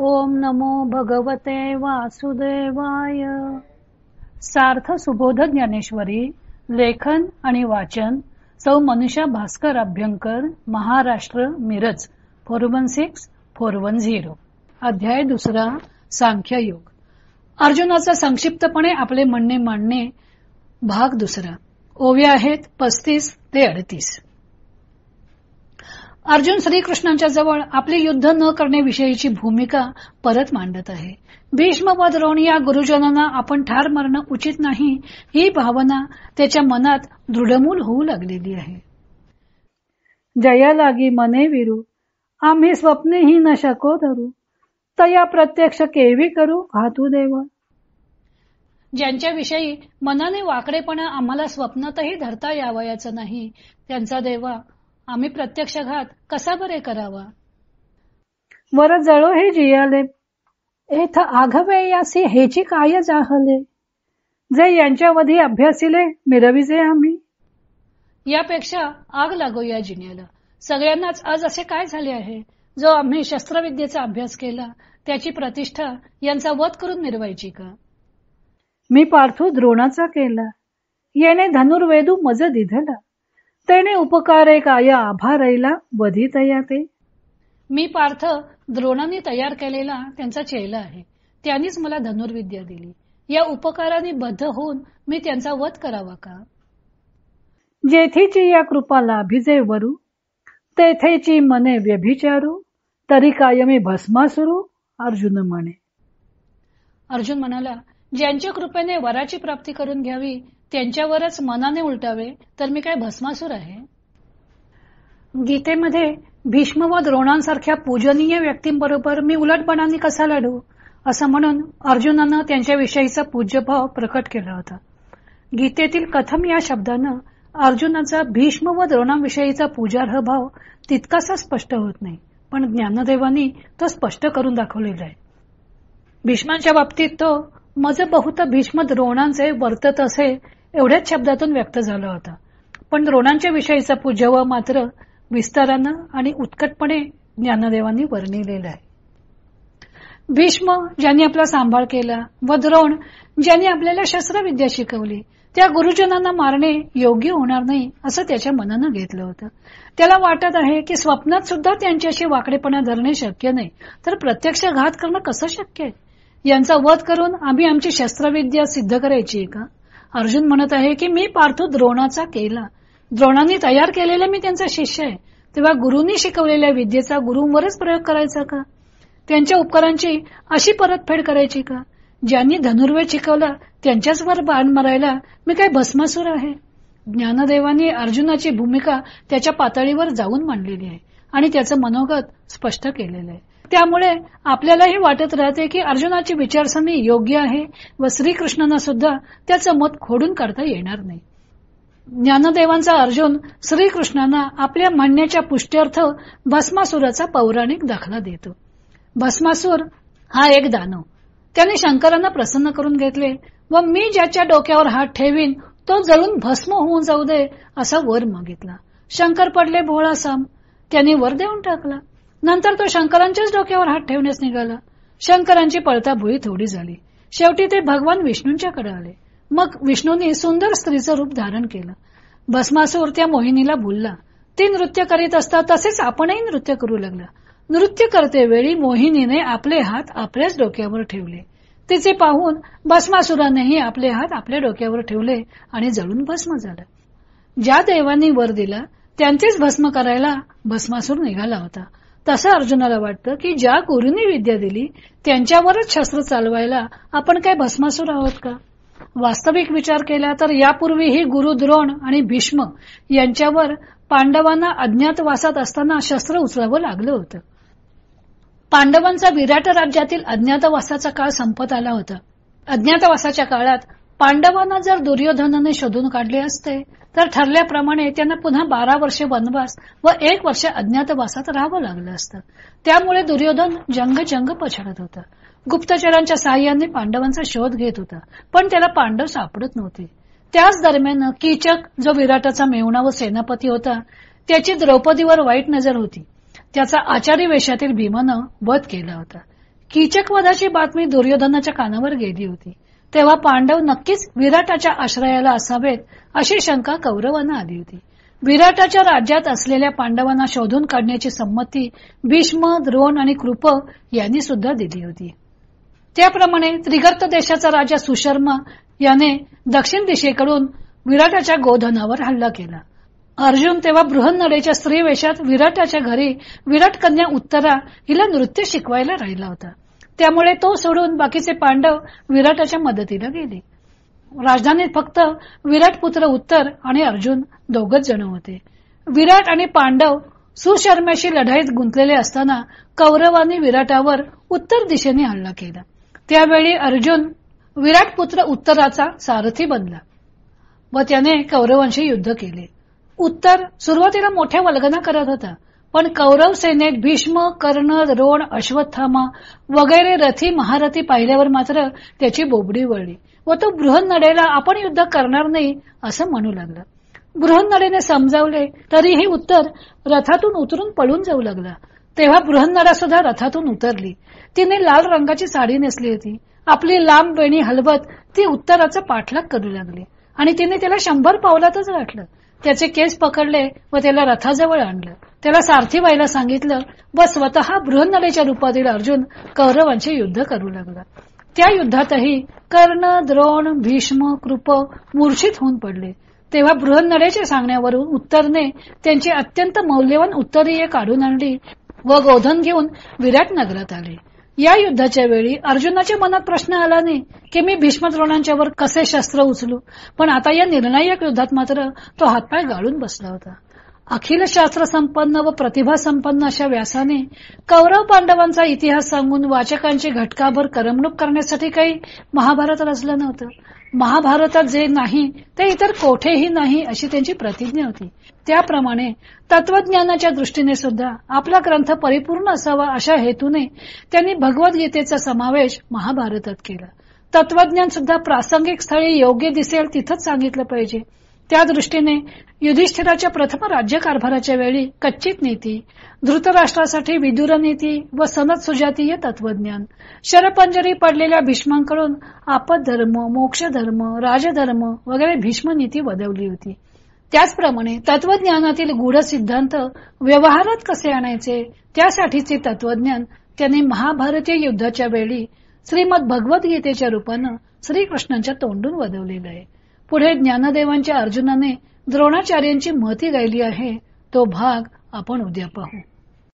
ओम नमो भगवते वासुदेवाय. सार्थ सुबोध ज्ञानेश्वरी. लेखन आणि वाचन सौ मनीषा भास्कर अभ्यंकर, महाराष्ट्र, मिरज 416410. अध्याय दुसरा. सांख्ययोग. अर्जुनाचा संक्षिप्तपणे आपले म्हणणे मांडणे. भाग दुसरा. ओव्या आहेत 35 ते 38. अर्जुन श्रीकृष्णांच्या जवळ आपले युद्ध न करण्याविषयीची भूमिका परत मांडत आहे. भीष्म व द्रोण या गुरुजनांना आपण ठार मारणं उचित नाही, ही भावना त्याच्या मनात दृढमूल होऊ लागलेली आहे. जया लागी मने विरू, आम्ही स्वप्नेही न शको धरू, तया प्रत्यक्ष केवी करू घातू देव. ज्यांच्याविषयी मनाने वाकडेपणा आम्हाला स्वप्नातही धरता यावयाचं नाही, त्यांचा देवा आम्ही प्रत्यक्ष घात कसा बरे करावा. वर जळो हे जियाले, एथ आघवे यासी हेची काय जाहले, जे यांच्यावधी अभ्यासिले मिरविजे आम्ही. यापेक्षा आग लागो या जिन्याला. सगळ्यांनाच आज असे काय झाले आहे, जो आम्ही शस्त्रविद्येचा अभ्यास केला त्याची प्रतिष्ठा यांचा वध करून मिरवायची का. मी पार्थू द्रोणाचा केला, येणे धनुर्वेदू मज दिधला, तेने उपकारे काय आभारैला वधितया ते. मी पार्थ द्रोणांनी तयार केलेला त्यांचा चेला आहे, त्यांनीच मला धनुर्विद्या दिली. या उपकाराने बद्ध होऊन मी त्यांचा वध करावा का. जेथीची या कृपा लाभिजे वरू, तेथेची मने व्यभिचारू, तरी काय मी भस्मासुरू अर्जुन म्हणे. अर्जुन म्हणाला, ज्यांच्या कृपेने वराची प्राप्ती करून घ्यावी त्यांच्यावरच मनाने उलटावे तर मी काय भस्मासूर आहे. गीतेमध्ये भीष्म व द्रोणांसारख्या पूजनीय व्यक्तींबरोबर मी उलटपणाने कसा लढू, असं म्हणून अर्जुनानं त्यांच्याविषयीचा पूज्यभाव प्रकट केला होता. गीतेतील कथम या शब्दानं अर्जुनाचा भीष्म व द्रोणांविषयीचा पूजार्ह भाव तितकासा स्पष्ट होत नाही, पण ज्ञानदेवांनी तो स्पष्ट करून दाखवलेला आहे. भीष्मांच्या बाबतीत तो मज बहुत भीष्म द्रोणांचे वर्तत असे एवढ्याच शब्दातून व्यक्त झाला होता, पण द्रोणांच्या विषयीचा पूज्यभाव मात्र विस्तारानं आणि उत्कटपणे ज्ञानदेवांनी वर्णिलेला आहे. भीष्म ज्यांनी आपला सांभाळ केला व द्रोण ज्यांनी आपल्याला शस्त्रविद्या शिकवली, त्या गुरुजनांना मारणे योग्य होणार नाही असं त्याच्या मनानं घेतलं होतं. त्याला वाटत आहे की स्वप्नात सुद्धा त्यांच्याशी वाकडेपणा धरणे शक्य नाही, तर प्रत्यक्ष घात करणं कसं शक्य आहे. यांचा वध करून आम्ही आमची शस्त्रविद्या सिद्ध करायची आहे का. अर्जुन म्हणत आहे की मी पार्थू द्रोणाचा केला, द्रोणांनी तयार केलेला मी त्यांचा शिष्य आहे, तेव्हा गुरूंनी शिकवलेल्या विद्येचा गुरूंवरच प्रयोग करायचा का. त्यांच्या उपकारांची अशी परतफेड करायची का. ज्यांनी धनुर्वेद शिकवला त्यांच्याच वर बाण मारायला मी काय भस्मासूर आहे. ज्ञानदेवांनी अर्जुनाची भूमिका त्याच्या पातळीवर जाऊन मांडलेली आहे आणि त्याचं मनोगत स्पष्ट केलेलं आहे. त्यामुळे आपल्यालाही वाटत राहते की अर्जुनाची विचारसरणी योग्य आहे व श्रीकृष्णांना सुद्धा त्याचं मत खोडून काढता येणार नाही. ज्ञानदेवांचा अर्जुन श्रीकृष्णांना आपल्या म्हणण्याच्या पुष्ट्यर्थ भस्मासुराचा पौराणिक दाखला देतो. भस्मासूर हा एक दानव, त्याने शंकरांना प्रसन्न करून घेतले व मी ज्याच्या डोक्यावर हात ठेवीन तो जळून भस्म होऊन जाऊ दे असा वर मागितला. शंकर पडले भोळा साम, त्यांनी वर देऊन टाकला. नंतर तो शंकरांच्याच डोक्यावर हात ठेवण्यास निघाला. शंकरांची पळता भुई थोडी झाली. शेवटी ते भगवान विष्णूंच्याकडे आले. मग विष्णूंनी सुंदर स्त्रीचं रूप धारण केलं. भस्मासूर त्या मोहिनीला भुलला. ती नृत्य करीत असता तसेच आपणही नृत्य करू लागला. नृत्य करते वेळी मोहिनीने आपले हात आपल्याच डोक्यावर ठेवले. तिचे पाहून भस्मासुरानेही आपले हात आपल्या डोक्यावर ठेवले आणि जळून भस्म झाला. ज्या देवांनी वर दिला त्यांचेच भस्म करायला भस्मासूर निघाला होता. तसं अर्जुनाला वाटतं की ज्या गुरूंनी विद्या दिली त्यांच्यावरच शस्त्र चालवायला आपण काय भस्मासूर आहोत का. वास्तविक विचार केला तर यापूर्वीही गुरु द्रोण आणि भीष्म यांच्यावर पांडवांना अज्ञातवासात असताना शस्त्र उचलावं लागलं होतं. पांडवांचा विराट राज्यातील अज्ञातवासाचा काळ संपत आला होता. अज्ञातवासाच्या काळात पांडवांना जर दुर्योधनाने शोधून काढले असते तर ठरल्याप्रमाणे त्यांना पुन्हा 12 वर्षे वनवास व 1 वर्ष अज्ञातवासात राहावं लागलं असतं. त्यामुळे दुर्योधन जंग पछाडत होता. गुप्तचरांच्या साहाय्याने पांडवांचा शोध घेत होता, पण त्याला पांडव सापडत नव्हते. त्याच दरम्यान कीचक जो विराटाचा मेहुणा व सेनापती होता त्याची द्रौपदीवर वाईट नजर होती. त्याचा आचारी वेशातील भीमानं वध केला होता. कीचकवधाची बातमी दुर्योधनाच्या कानावर गेली होती. तेव्हा पांडव नक्कीच विराटाच्या आश्रयाला असावेत अशी शंका कौरवांना आली होती. विराटाच्या राज्यात असलेल्या पांडवांना शोधून काढण्याची संमती भीष्म, द्रोण आणि कृप यांनी सुद्धा दिली होती. त्याप्रमाणे त्रिगर्त देशाचा राजा सुशर्मा याने दक्षिण दिशेकडून विराटाच्या गोधनावर हल्ला केला. अर्जुन तेव्हा बृहन्नडेच्या स्त्री वेशात विराटाच्या घरी विराट कन्या उत्तरा हिला नृत्य शिकवायला राहिला होता. त्यामुळे तो सोडून बाकीचे पांडव विराटाच्या मदतीला गेले. राजधानीत फक्त विराट पुत्र उत्तर आणि अर्जुन दोघच जण होते. विराट आणि पांडव सुशर्म्याशी लढाईत गुंतलेले असताना कौरवांनी विराटावर उत्तर दिशेने हल्ला केला. त्यावेळी अर्जुन विराट पुत्र उत्तराचा सारथी बनला व त्याने कौरवांशी युद्ध केले. उत्तर सुरुवातीला मोठ्या वल्गना करत होता, पण कौरव सेनेत भीष्म, कर्ण, द्रोण, अश्वत्थामा वगैरे रथी महारथी पाहिल्यावर मात्र त्याची बोबडी वळली व तो बृहन्नडेला आपण युद्ध करणार नाही असं म्हणू लागला. बृहन्नडेने समजावले तरीही उत्तर रथातून उतरून पळून जाऊ लागला. तेव्हा बृहन्नडा सुद्धा रथातून उतरली. तिने लाल रंगाची साडी नेसली होती. आपली लांब वेणी हलवत ती उत्तराचा पाठलाग करू लागली आणि तिने त्याला 100 पावलातच गाठलं. त्याचे केस पकडले व त्याला रथाजवळ आणलं. त्याला सारथी व्हायला सांगितलं व स्वतः बृहन्नडेच्या रूपातील अर्जुन कौरवांचे युद्ध करू लागला. त्या युद्धातही कर्ण, द्रोण, भीष्म, कृप मूर्छित होऊन पडले. तेव्हा बृहन्नडेच्या सांगण्यावरून उत्तरने त्यांची अत्यंत मौल्यवान उत्तरीय काढून आणली व गोधन घेऊन विराट नगरात आले. या युद्धाच्या वेळी अर्जुनाच्या मनात प्रश्न आला नाही की मी भीष्म द्रोणांच्या वर कसे शस्त्र उचलू, पण आता या निर्णायक युद्धात मात्र तो हातपाय गाळून बसला होता. अखिल शास्त्र संपन्न व प्रतिभा संपन्न अशा व्यासाने कौरव पांडवांचा इतिहास सांगून वाचकांची घटकाभर करमणूक करण्यासाठी काही महाभारत रचलं नव्हतं. महाभारतात जे नाही ते इतर कोठेही नाही अशी त्यांची प्रतिज्ञा होती. त्याप्रमाणे तत्वज्ञानाच्या दृष्टीने सुद्धा आपला ग्रंथ परिपूर्ण असावा अशा हेतूने त्यांनी भगवद्गीतेचा समावेश महाभारतात केला. तत्वज्ञान सुद्धा प्रासंगिक स्थळी योग्य दिसेल तिथंच सांगितलं पाहिजे. त्या दृष्टीने युधिष्ठिराच्या प्रथम राज्यकारभाराच्या वेळी कच्चित नीती, धृतराष्ट्रासाठी विदुर नीती व सनद सुजातीय तत्वज्ञान, शरपंजरी पडलेल्या भीष्मांकडून आपदधर्म, मोक्षधर्म, राजधर्म वगैरे भीष्म नीती वदवली होती. त्याचप्रमाणे तत्वज्ञानातील गूढ सिद्धांत व्यवहारात कसे आणायचे त्यासाठीचे तत्वज्ञान त्यांनी महाभारतीय युद्धाच्या वेळी श्रीमद भगवद्गीतेच्या रूपानं श्रीकृष्णांच्या तोंडून वदवलेलं आहे. पुढे ज्ञानदेवांच्या अर्जुनाने द्रोणाचार्यांची महती गायली आहे. तो भाग आपण उद्या पाहू.